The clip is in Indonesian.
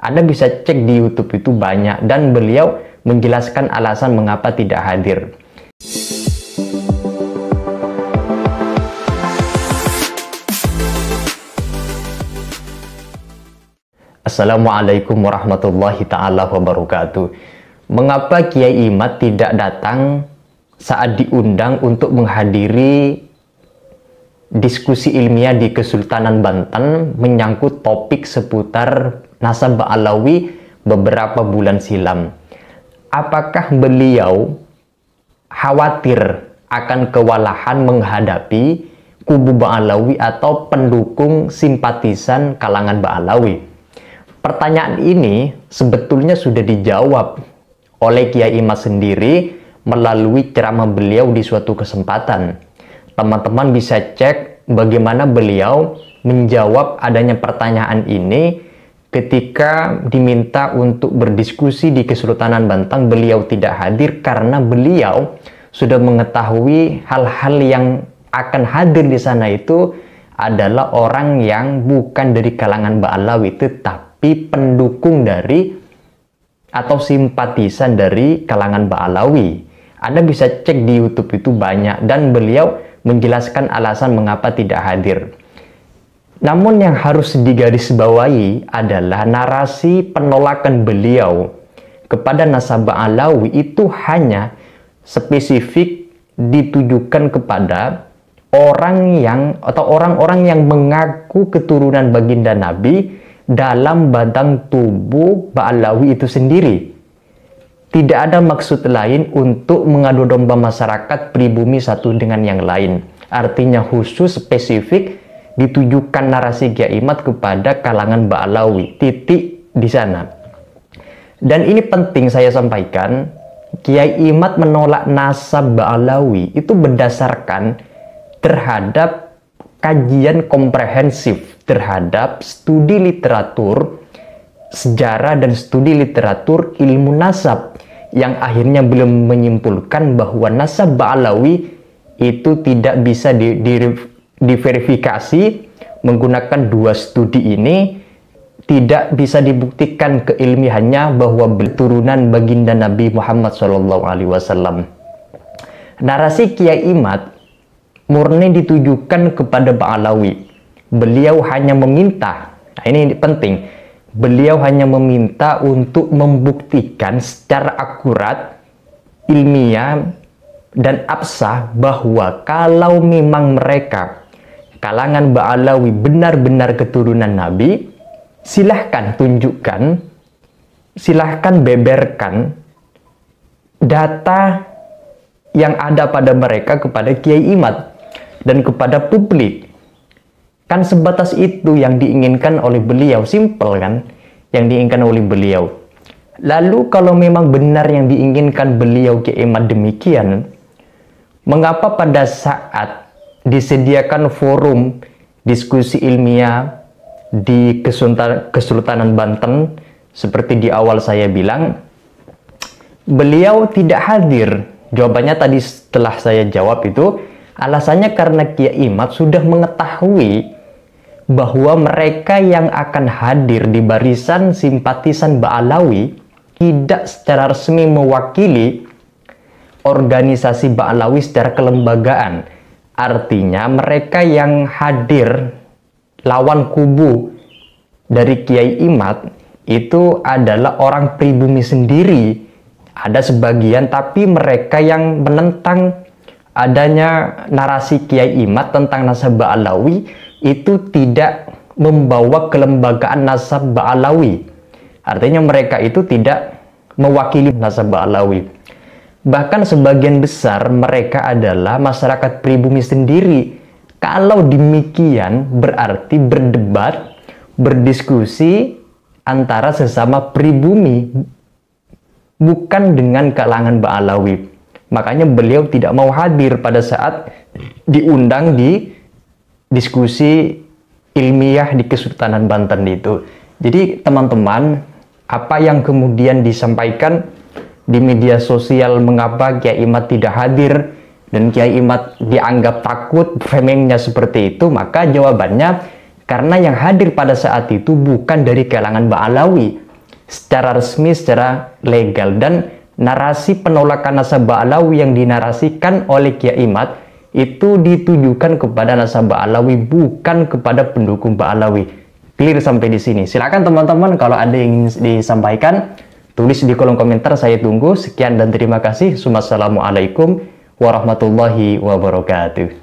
Anda bisa cek di YouTube itu banyak, dan beliau menjelaskan alasan mengapa tidak hadir. Assalamualaikum warahmatullahi ta'ala wabarakatuh. Mengapa Kiai Imad tidak datang saat diundang untuk menghadiri diskusi ilmiah di Kesultanan Banten menyangkut topik seputar nasab Ba'alawi beberapa bulan silam? Apakah beliau khawatir akan kewalahan menghadapi kubu Ba'alawi atau pendukung simpatisan kalangan Ba'alawi? Pertanyaan ini sebetulnya sudah dijawab oleh Kiai Imad sendiri melalui ceramah beliau di suatu kesempatan. Teman-teman bisa cek bagaimana beliau menjawab adanya pertanyaan ini ketika diminta untuk berdiskusi di Kesultanan Banten. Beliau tidak hadir karena beliau sudah mengetahui hal-hal yang akan hadir di sana itu adalah orang yang bukan dari kalangan Ba'alawi, tetapi pendukung dari atau simpatisan dari kalangan Ba'alawi. Anda bisa cek di YouTube itu banyak, dan beliau menjelaskan alasan mengapa tidak hadir. Namun yang harus digarisbawahi adalah narasi penolakan beliau kepada nasab Ba'alawi itu hanya spesifik ditujukan kepada orang yang atau orang-orang yang mengaku keturunan baginda Nabi dalam batang tubuh Ba'alawi itu sendiri. Tidak ada maksud lain untuk mengadu domba masyarakat pribumi satu dengan yang lain. Artinya khusus spesifik ditujukan narasi Kiai Imad kepada kalangan Ba'alawi. Titik di sana. Dan ini penting saya sampaikan, Kiai Imad menolak nasab Ba'alawi itu berdasarkan terhadap kajian komprehensif terhadap studi literatur sejarah dan studi literatur ilmu nasab, yang akhirnya belum menyimpulkan bahwa nasab Ba'alawi itu tidak bisa diverifikasi menggunakan dua studi ini. Tidak bisa dibuktikan keilmiahannya bahwa keturunan baginda Nabi Muhammad SAW. Narasi Kiai Imad murni ditujukan kepada Ba'alawi. Beliau hanya meminta, nah ini penting, beliau hanya meminta untuk membuktikan secara akurat, ilmiah, dan absah bahwa kalau memang mereka, kalangan Ba'alawi, benar-benar keturunan Nabi, silahkan tunjukkan, silahkan beberkan data yang ada pada mereka kepada Kiai Imad dan kepada publik. Kan sebatas itu yang diinginkan oleh beliau, simple kan, yang diinginkan oleh beliau. Lalu kalau memang benar yang diinginkan beliau Kiai Imad demikian, mengapa pada saat disediakan forum diskusi ilmiah di Kesultanan Banten, seperti di awal saya bilang, beliau tidak hadir? Jawabannya tadi setelah saya jawab itu, alasannya karena Kiai Imad sudah mengetahui bahwa mereka yang akan hadir di barisan simpatisan Ba'alawi tidak secara resmi mewakili organisasi Ba'alawi secara kelembagaan. Artinya mereka yang hadir lawan kubu dari Kiai Imad itu adalah orang pribumi sendiri. Ada sebagian, tapi mereka yang menentang adanya narasi Kiai Imad tentang nasab Ba'alawi itu tidak membawa kelembagaan nasab Ba'alawi. Artinya mereka itu tidak mewakili nasab Ba'alawi. Bahkan sebagian besar mereka adalah masyarakat pribumi sendiri. Kalau demikian berarti berdebat, berdiskusi antara sesama pribumi, bukan dengan kalangan Ba'alawi. Makanya beliau tidak mau hadir pada saat diundang di diskusi ilmiah di Kesultanan Banten itu. Jadi teman-teman, apa yang kemudian disampaikan di media sosial mengapa Kiai Imad tidak hadir dan Kiai Imad dianggap takut, framingnya seperti itu, maka jawabannya karena yang hadir pada saat itu bukan dari kalangan Ba'alawi, secara resmi, secara legal. Dan narasi penolakan nasabah Alawi yang dinarasikan oleh Kiai Imad itu ditujukan kepada nasabah Alawi, bukan kepada pendukung Mbak Alawi. Clear sampai di sini. Silakan teman-teman kalau ada yang ingin disampaikan, tulis di kolom komentar, saya tunggu. Sekian dan terima kasih. Wassalamualaikum warahmatullahi wabarakatuh.